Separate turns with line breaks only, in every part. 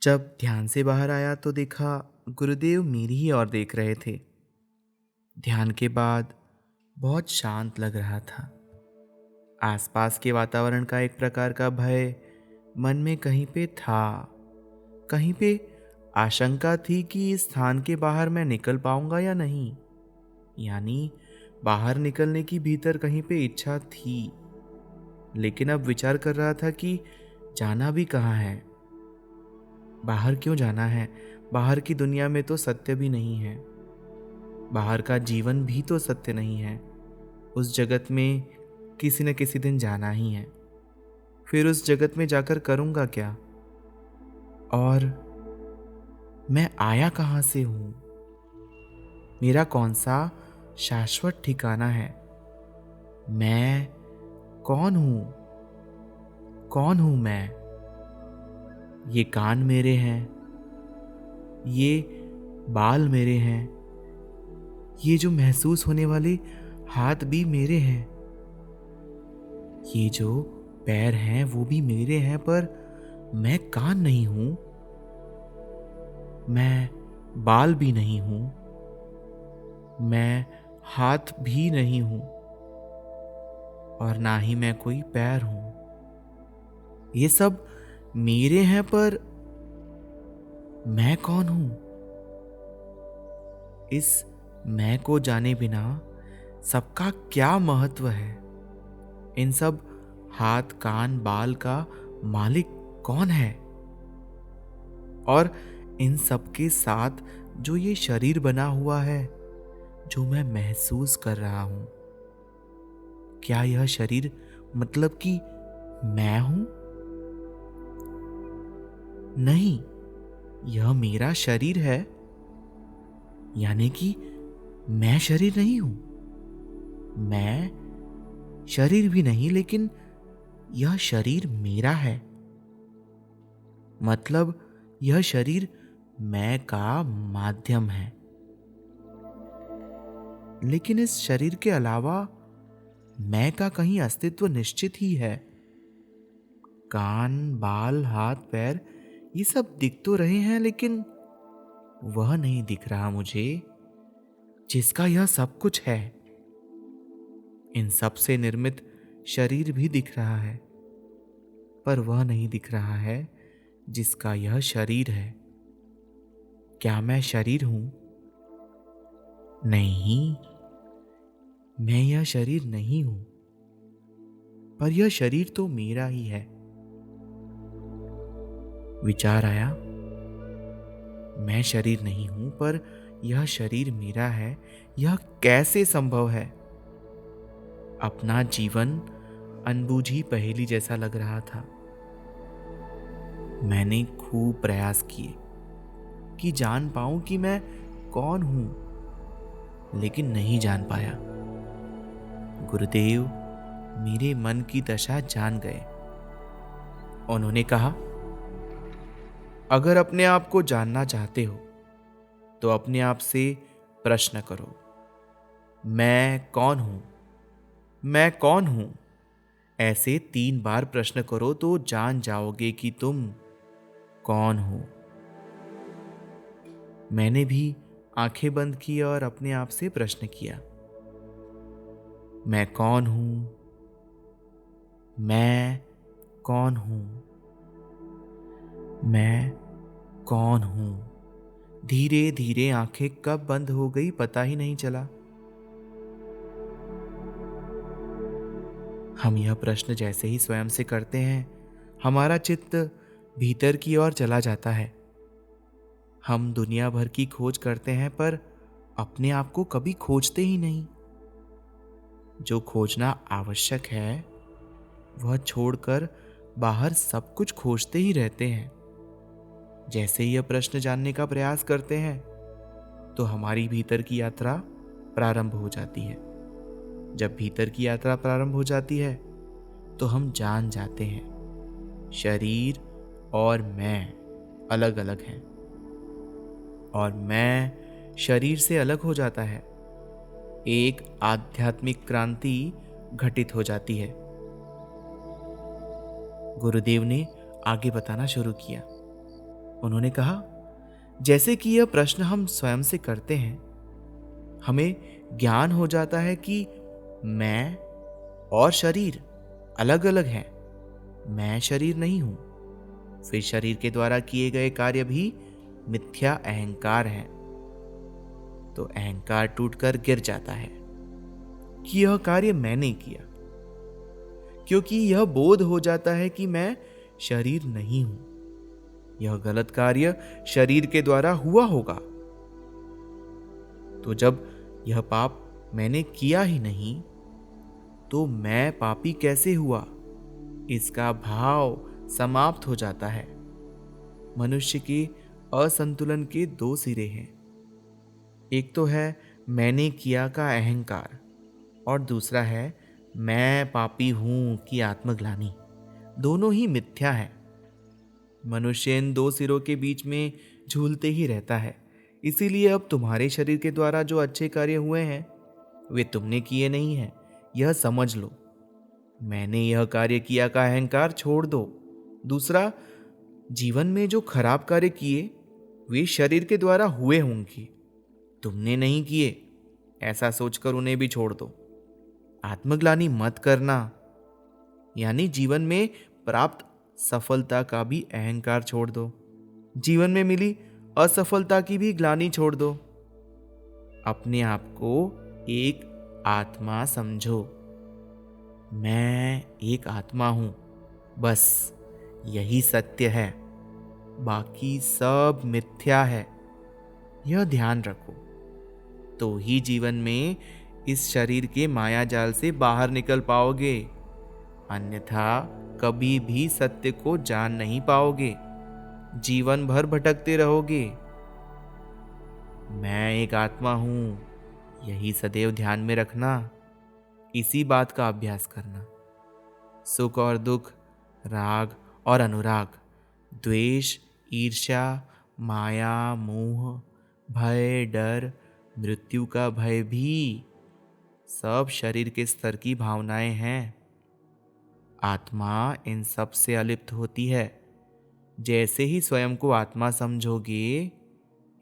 जब ध्यान से बाहर आया तो देखा गुरुदेव मेरी ही ओर देख रहे थे। ध्यान के बाद बहुत शांत लग रहा था। आसपास के वातावरण का एक प्रकार का भय मन में कहीं पे था। कहीं पे आशंका थी कि इस स्थान के बाहर मैं निकल पाऊंगा या नहीं। यानी बाहर निकलने की भीतर कहीं पे इच्छा थी, लेकिन अब विचार कर रहा था कि जाना भी कहाँ है, बाहर क्यों जाना है। बाहर की दुनिया में तो सत्य भी नहीं है, बाहर का जीवन भी तो सत्य नहीं है। उस जगत में किसी न किसी दिन जाना ही है। फिर उस जगत में जाकर करूंगा क्या? और मैं आया कहाँ से हूं? मेरा कौन सा शाश्वत ठिकाना है? मैं कौन हूं? कौन हूं मैं? ये कान मेरे हैं, ये बाल मेरे हैं, ये जो महसूस होने वाले हाथ भी मेरे हैं, ये जो पैर हैं वो भी मेरे हैं, पर मैं कान नहीं हूं, मैं बाल भी नहीं हूं, मैं हाथ भी नहीं हूं, और ना ही मैं कोई पैर हूं। ये सब मेरे हैं, पर मैं कौन हूं? इस मैं को जाने बिना सबका क्या महत्व है? इन सब हाथ कान बाल का मालिक कौन है? और इन सब के साथ जो ये शरीर बना हुआ है, जो मैं महसूस कर रहा हूं, क्या यह शरीर मतलब कि मैं हूं? नहीं, यह मेरा शरीर है, यानी कि मैं शरीर नहीं हूं। मैं शरीर भी नहीं, लेकिन यह शरीर मेरा है। मतलब यह शरीर मैं का माध्यम है। लेकिन इस शरीर के अलावा मैं का कहीं अस्तित्व निश्चित ही है। कान बाल हाथ पैर ये सब दिख तो रहे हैं, लेकिन वह नहीं दिख रहा मुझे जिसका यह सब कुछ है। इन सब से निर्मित शरीर भी दिख रहा है, पर वह नहीं दिख रहा है जिसका यह शरीर है। क्या मैं शरीर हूं? नहीं, मैं यह शरीर नहीं हूं, पर यह शरीर तो मेरा ही है। विचार आया, मैं शरीर नहीं हूं, पर यह शरीर मेरा है। यह कैसे संभव है? अपना जीवन अनबूझी पहेली जैसा लग रहा था। मैंने खूब प्रयास किए कि जान पाऊं कि मैं कौन हूं, लेकिन नहीं जान पाया। गुरुदेव मेरे मन की दशा जान गए। उन्होंने कहा, अगर अपने आप को जानना चाहते हो तो अपने आप से प्रश्न करो, मैं कौन हूं? मैं कौन हूं? ऐसे 3 बार प्रश्न करो तो जान जाओगे कि तुम कौन हो। मैंने भी आंखें बंद की और अपने आप से प्रश्न किया, मैं कौन हूं? मैं कौन हूं? मैं कौन हूं? धीरे धीरे आंखें कब बंद हो गई पता ही नहीं चला। हम यह प्रश्न जैसे ही स्वयं से करते हैं, हमारा चित्त भीतर की ओर चला जाता है। हम दुनिया भर की खोज करते हैं, पर अपने आप को कभी खोजते ही नहीं। जो खोजना आवश्यक है वह छोड़कर बाहर सब कुछ खोजते ही रहते हैं। जैसे ही यह प्रश्न जानने का प्रयास करते हैं तो हमारी भीतर की यात्रा प्रारंभ हो जाती है। जब भीतर की यात्रा प्रारंभ हो जाती है तो हम जान जाते हैं शरीर और मैं अलग अलग हैं, और मैं शरीर से अलग हो जाता है। एक आध्यात्मिक क्रांति घटित हो जाती है। गुरुदेव ने आगे बताना शुरू किया, उन्होंने कहा, जैसे कि यह प्रश्न हम स्वयं से करते हैं, हमें ज्ञान हो जाता है कि मैं और शरीर अलग अलग हैं। मैं शरीर नहीं हूं। फिर शरीर के द्वारा किए गए कार्य भी मिथ्या अहंकार है। तो अहंकार टूटकर गिर जाता है कि यह कार्य मैंने किया, क्योंकि यह बोध हो जाता है कि मैं शरीर नहीं हूं। यह गलत कार्य शरीर के द्वारा हुआ होगा। तो जब यह पाप मैंने किया ही नहीं, तो मैं पापी कैसे हुआ, इसका भाव समाप्त हो जाता है। मनुष्य के असंतुलन के दो सिरे हैं। एक तो है मैंने किया का अहंकार, और दूसरा है मैं पापी हूं की आत्मग्लानि। दोनों ही मिथ्या है। मनुष्य इन दो सिरों के बीच में झूलते ही रहता है। इसीलिए अब तुम्हारे शरीर के द्वारा जो अच्छे कार्य हुए हैं, वे तुमने किए नहीं हैं, यह समझ लो। मैंने यह कार्य किया का अहंकार छोड़ दो। दूसरा, जीवन में जो खराब कार्य किए, वे शरीर के द्वारा हुए होंगे, तुमने नहीं किए, ऐसा सोचकर उन्हें भी छोड़ दो। आत्मग्लानि मत करना, यानी जीवन में प्राप्त सफलता का भी अहंकार छोड़ दो। जीवन में मिली असफलता की भी ग्लानि छोड़ दो। अपने आप को एक आत्मा समझो। मैं एक आत्मा हूं, बस यही सत्य है, बाकी सब मिथ्या है। यह ध्यान रखो, तो ही जीवन में इस शरीर के माया जाल से बाहर निकल पाओगे। अन्यथा कभी भी सत्य को जान नहीं पाओगे, जीवन भर भटकते रहोगे। मैं एक आत्मा हूं, यही सदैव ध्यान में रखना। इसी बात का अभ्यास करना। सुख और दुख, राग और अनुराग, द्वेष, ईर्ष्या, माया, मोह, भय, डर, मृत्यु का भय भी सब शरीर के स्तर की भावनाएं हैं। आत्मा इन सब से अलिप्त होती है। जैसे ही स्वयं को आत्मा समझोगे,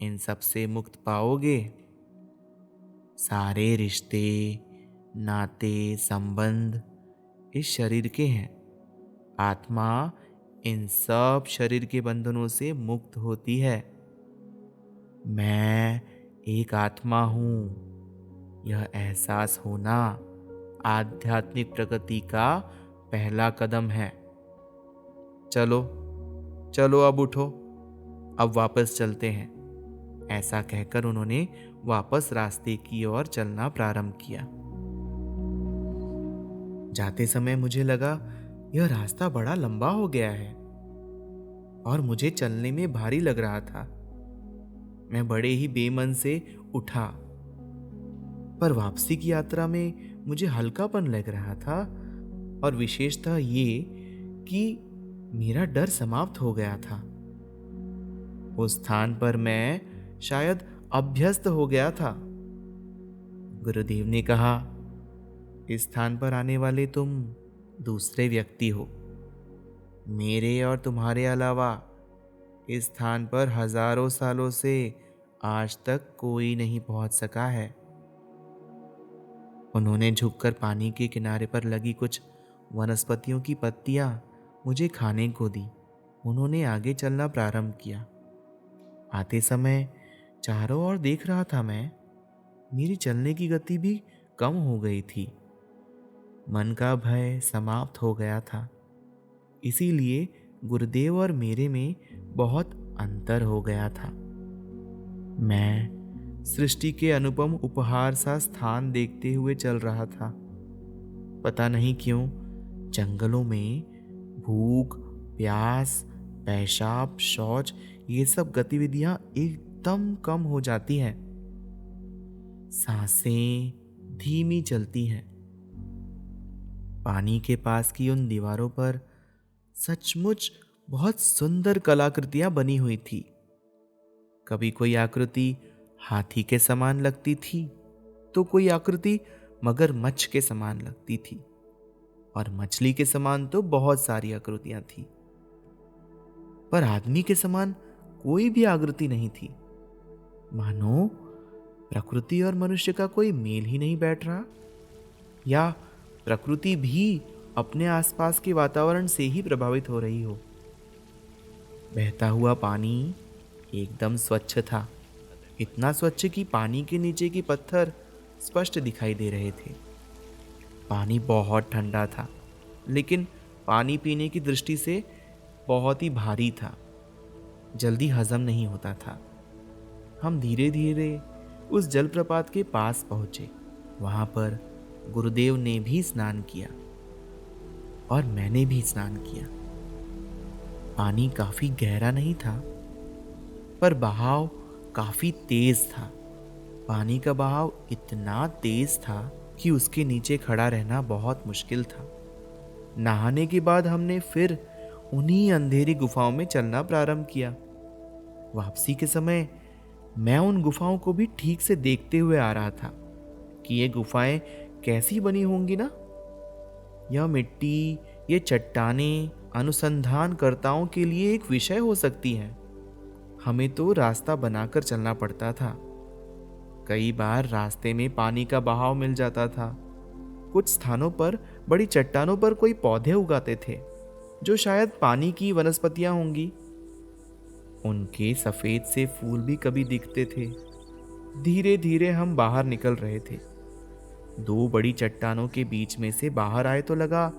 इन सब से मुक्त पाओगे। सारे रिश्ते, नाते, संबंध इस शरीर के हैं। आत्मा इन सब शरीर के बंधनों से मुक्त होती है। मैं एक आत्मा हूं, यह एहसास होना आध्यात्मिक प्रगति का पहला कदम है। चलो चलो, अब उठो, अब वापस चलते हैं। ऐसा कहकर उन्होंने वापस रास्ते की ओर चलना प्रारंभ किया। जाते समय मुझे लगा यह रास्ता बड़ा लंबा हो गया है और मुझे चलने में भारी लग रहा था। मैं बड़े ही बेमन से उठा, पर वापसी की यात्रा में मुझे हल्कापन लग रहा था, और विशेषतः ये कि मेरा डर समाप्त हो गया था। उस स्थान पर मैं शायद अभ्यस्त हो गया था। गुरुदेव ने कहा, इस स्थान पर आने वाले तुम दूसरे व्यक्ति हो। मेरे और तुम्हारे अलावा इस स्थान पर हजारों सालों से आज तक कोई नहीं पहुंच सका है। उन्होंने झुककर पानी के किनारे पर लगी कुछ वनस्पतियों की पत्तियां मुझे खाने को दी। उन्होंने आगे चलना प्रारंभ किया। आते समय चारों ओर देख रहा था मैं। मेरी चलने की गति भी कम हो गई थी। मन का भय समाप्त हो गया था। इसीलिए गुरुदेव और मेरे में बहुत अंतर हो गया था। मैं सृष्टि के अनुपम उपहार सा स्थान देखते हुए चल रहा था। पता नहीं क्यों जंगलों में भूख, प्यास, पेशाब, शौच ये सब गतिविधियां एकदम कम हो जाती हैं। सांसें धीमी चलती हैं। पानी के पास की उन दीवारों पर सचमुच बहुत सुंदर कलाकृतियां बनी हुई थी। कभी कोई आकृति हाथी के समान लगती थी, तो कोई आकृति मगरमच्छ के समान लगती थी, और मछली के समान तो बहुत सारी आकृतियां थी। पर आदमी के समान कोई भी आकृति नहीं थी। मानो प्रकृति और मनुष्य का कोई मेल ही नहीं बैठ रहा, या प्रकृति भी अपने आसपास के वातावरण से ही प्रभावित हो रही हो। बहता हुआ पानी एकदम स्वच्छ था, इतना स्वच्छ कि पानी के नीचे के पत्थर स्पष्ट दिखाई दे रहे थे। पानी बहुत ठंडा था, लेकिन पानी पीने की दृष्टि से बहुत ही भारी था, जल्दी हजम नहीं होता था। हम धीरे धीरे उस जलप्रपात के पास पहुंचे। वहां पर गुरुदेव ने भी स्नान किया और मैंने भी स्नान किया। पानी काफी गहरा नहीं था, पर बहाव काफी तेज था। पानी का बहाव इतना तेज था कि उसके नीचे खड़ा रहना बहुत मुश्किल था। नहाने के बाद हमने फिर उन्हीं अंधेरी गुफाओं में चलना प्रारंभ किया। वापसी के समय मैं उन गुफाओं को भी ठीक से देखते हुए आ रहा था कि ये गुफाएं कैसी बनी होंगी ना। यह मिट्टी, ये चट्टानें अनुसंधानकर्ताओं के लिए एक विषय हो सकती हैं। हमें तो रास्ता बनाकर चलना पड़ता था। कई बार रास्ते में पानी का बहाव मिल जाता था। कुछ स्थानों पर बड़ी चट्टानों पर कोई पौधे उगाते थे जो शायद पानी की वनस्पतियां होंगी। उनके सफेद से फूल भी कभी दिखते थे। धीरे धीरे हम बाहर निकल रहे थे। दो बड़ी चट्टानों के बीच में से बाहर आए तो लगा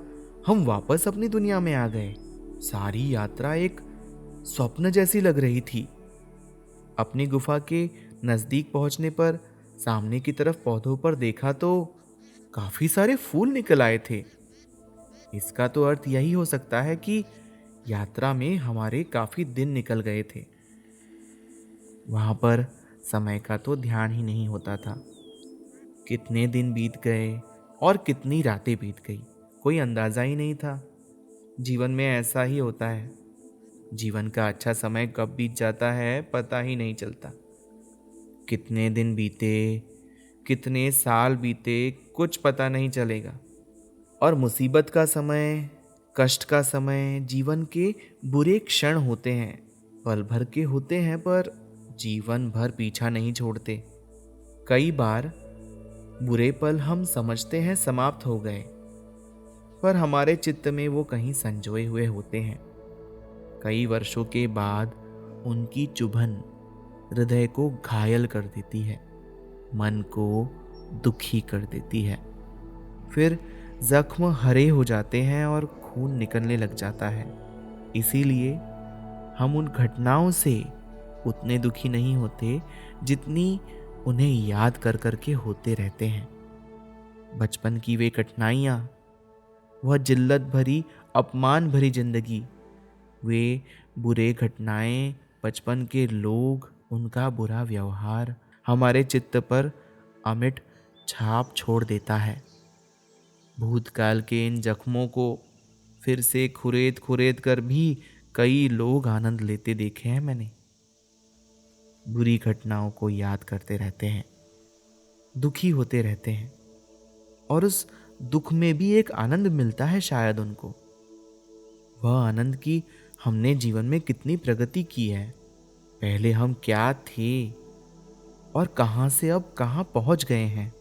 हम वापस अपनी दुनिया में आ गए। सारी यात्रा एक स्वप्न जैसी लग रही थी। अपनी गुफा के नजदीक पहुंचने पर सामने की तरफ पौधों पर देखा तो काफी सारे फूल निकल आए थे। इसका तो अर्थ यही हो सकता है कि यात्रा में हमारे काफी दिन निकल गए थे। वहां पर समय का तो ध्यान ही नहीं होता था। कितने दिन बीत गए और कितनी रातें बीत गई, कोई अंदाजा ही नहीं था। जीवन में ऐसा ही होता है। जीवन का अच्छा समय कब बीत जाता है पता ही नहीं चलता। कितने दिन बीते, कितने साल बीते, कुछ पता नहीं चलेगा। और मुसीबत का समय, कष्ट का समय जीवन के बुरे क्षण होते हैं। पल भर के होते हैं, पर जीवन भर पीछा नहीं छोड़ते। कई बार बुरे पल हम समझते हैं समाप्त हो गए, पर हमारे चित्त में वो कहीं संजोए हुए होते हैं। कई वर्षों के बाद उनकी चुभन हृदय को घायल कर देती है, मन को दुखी कर देती है। फिर जख्म हरे हो जाते हैं और खून निकलने लग जाता है। इसीलिए हम उन घटनाओं से उतने दुखी नहीं होते जितनी उन्हें याद कर करके होते रहते हैं। बचपन की वे कठिनाइयाँ, वह जिल्लत भरी, अपमान भरी जिंदगी, वे बुरे घटनाएं, बचपन के लोग, उनका बुरा व्यवहार हमारे चित्त पर अमिट छाप छोड़ देता है। भूतकाल के इन जख्मों को फिर से खुरेद खुरेद कर भी कई लोग आनंद लेते देखे हैं मैंने। बुरी घटनाओं को याद करते रहते हैं, दुखी होते रहते हैं, और उस दुख में भी एक आनंद मिलता है शायद उनको। वह आनंद की हमने जीवन में कितनी प्रगति की है। पहले हम क्या थे और कहां से अब कहां पहुंच गए हैं।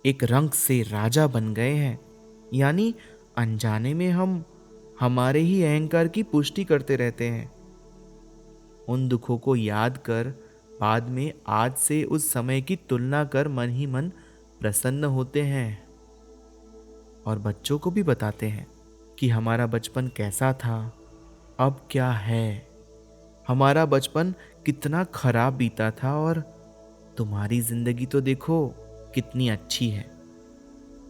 एक रंग से राजा बन गए हैं, यानी अनजाने में हम हमारे ही अहंकार की पुष्टि करते रहते हैं। उन दुखों को याद कर बाद में आज से उस समय की तुलना कर मन ही मन प्रसन्न होते हैं और बच्चों को भी बताते हैं कि हमारा बचपन कैसा था, अब क्या है। हमारा बचपन कितना खराब बीता था और तुम्हारी जिंदगी तो देखो कितनी अच्छी है।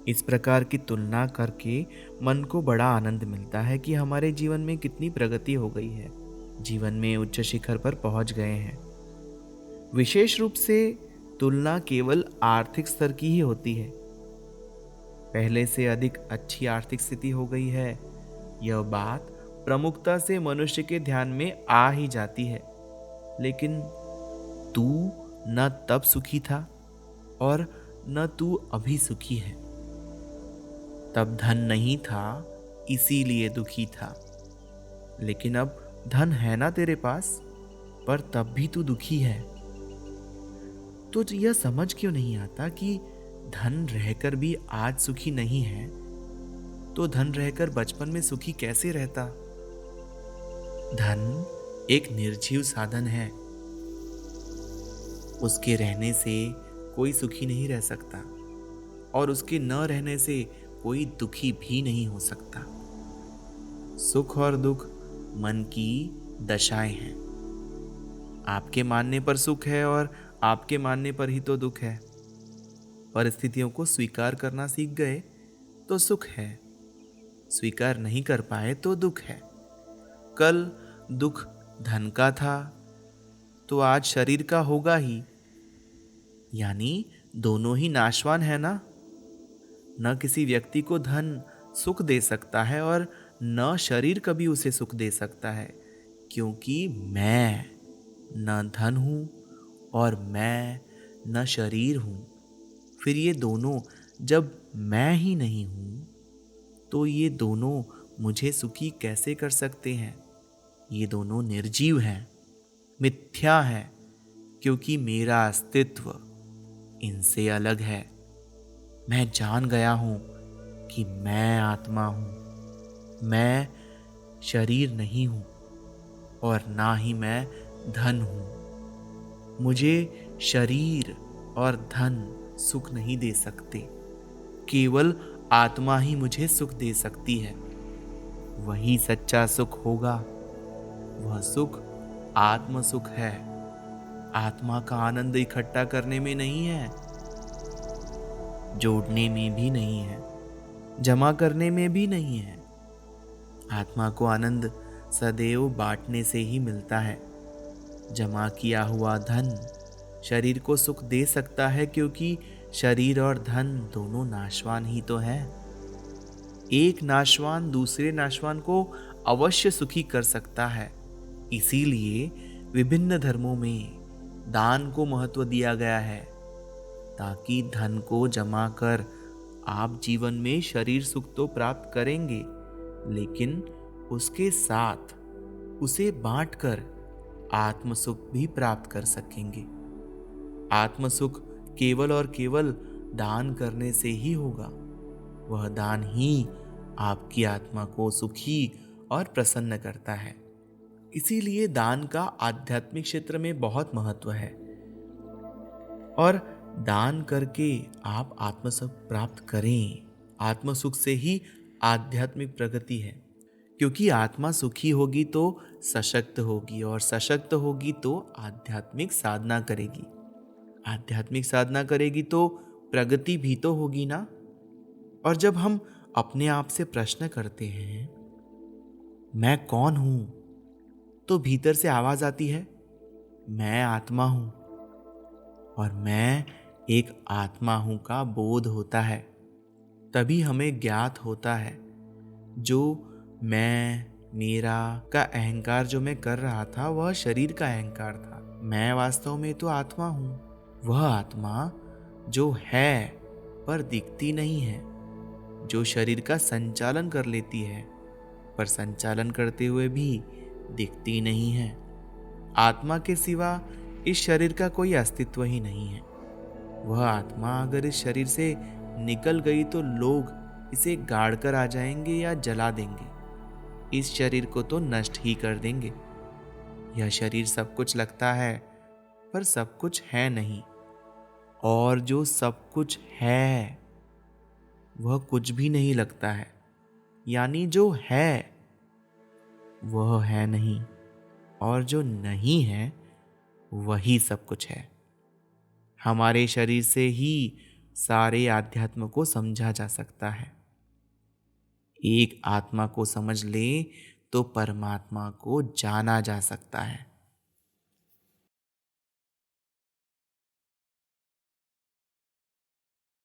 इस प्रकार की तुलना करके मन को बड़ा आनंद मिलता है कि हमारे जीवन में कितनी प्रगति हो गई है, जीवन में उच्च शिखर पर पहुंच गए हैं। विशेष रूप से तुलना केवल आर्थिक स्तर की ही होती है। पहले से अधिक अच्छी आर्थिक स्थिति हो गई है, यह बात प्रमुखता से मनुष्य के ध्यान में आ ही जाती है। लेकिन तू न तब सुखी था और न तू अभी सुखी है। तब धन नहीं था इसीलिए दुखी था, लेकिन अब धन है ना तेरे पास, पर तब भी तू दुखी है। तो यह समझ क्यों नहीं आता कि धन रहकर भी आज सुखी नहीं है, तो धन रहकर बचपन में सुखी कैसे रहता। धन एक निर्जीव साधन है, उसके रहने से कोई सुखी नहीं रह सकता और उसके न रहने से कोई दुखी भी नहीं हो सकता। सुख और दुख मन की दशाएं हैं। आपके मानने पर सुख है और आपके मानने पर ही तो दुख है। परिस्थितियों को स्वीकार करना सीख गए तो सुख है, स्वीकार नहीं कर पाए तो दुख है। कल दुख धन का था तो आज शरीर का होगा ही, यानी दोनों ही नाशवान है ना। न किसी व्यक्ति को धन सुख दे सकता है और न शरीर कभी उसे सुख दे सकता है, क्योंकि मैं न धन हूं और मैं न शरीर हूं। फिर ये दोनों जब मैं ही नहीं हूं, तो ये दोनों मुझे सुखी कैसे कर सकते हैं। ये दोनों निर्जीव हैं, मिथ्या हैं, क्योंकि मेरा अस्तित्व इनसे अलग है। मैं जान गया हूं कि मैं आत्मा हूं, मैं शरीर नहीं हूं और ना ही मैं धन हूं। मुझे शरीर और धन सुख नहीं दे सकते, केवल आत्मा ही मुझे सुख दे सकती है। वही सच्चा सुख होगा। वह सुख आत्म सुख है। आत्मा का आनंद इकट्ठा करने में नहीं है, जोड़ने में भी नहीं है, जमा करने में भी नहीं है। आत्मा को आनंद सदैव बांटने से ही मिलता है। जमा किया हुआ धन शरीर को सुख दे सकता है, क्योंकि शरीर और धन दोनों नाशवान ही तो है। एक नाशवान दूसरे नाशवान को अवश्य सुखी कर सकता है। इसीलिए विभिन्न धर्मों में दान को महत्व दिया गया है, ताकि धन को जमा कर आप जीवन में शरीर सुख तो प्राप्त करेंगे, लेकिन उसके साथ उसे बांटकर आत्म सुख भी प्राप्त कर सकेंगे। आत्म सुख केवल और केवल दान करने से ही होगा। वह दान ही आपकी आत्मा को सुखी और प्रसन्न करता है। इसीलिए दान का आध्यात्मिक क्षेत्र में बहुत महत्व है और दान करके आप आत्मसुख प्राप्त करें। आत्मसुख से ही आध्यात्मिक प्रगति है, क्योंकि आत्मा सुखी होगी तो सशक्त होगी और सशक्त होगी तो आध्यात्मिक साधना करेगी। आध्यात्मिक साधना करेगी तो प्रगति भी तो होगी ना। और जब हम अपने आप से प्रश्न करते हैं मैं कौन हूं, तो भीतर से आवाज आती है मैं आत्मा हूं, और मैं एक आत्मा हूं का बोध होता है। तभी हमें ज्ञात होता है जो मैं मेरा का अहंकार जो मैं कर रहा था वह शरीर का अहंकार था। मैं वास्तव में तो आत्मा हूं। वह आत्मा जो है पर दिखती नहीं है, जो शरीर का संचालन कर लेती है पर संचालन करते हुए भी दिखती नहीं है। आत्मा के सिवा इस शरीर का कोई अस्तित्व ही नहीं है। वह आत्मा अगर इस शरीर से निकल गई तो लोग इसे गाड़ कर आ जाएंगे या जला देंगे। इस शरीर को तो नष्ट ही कर देंगे। यह शरीर सब कुछ लगता है पर सब कुछ है नहीं, और जो सब कुछ है वह कुछ भी नहीं लगता है। यानी जो है वह है नहीं, और जो नहीं है वही सब कुछ है। हमारे शरीर से ही सारे आध्यात्म को समझा जा सकता है। एक आत्मा को समझ ले तो परमात्मा को जाना जा सकता है।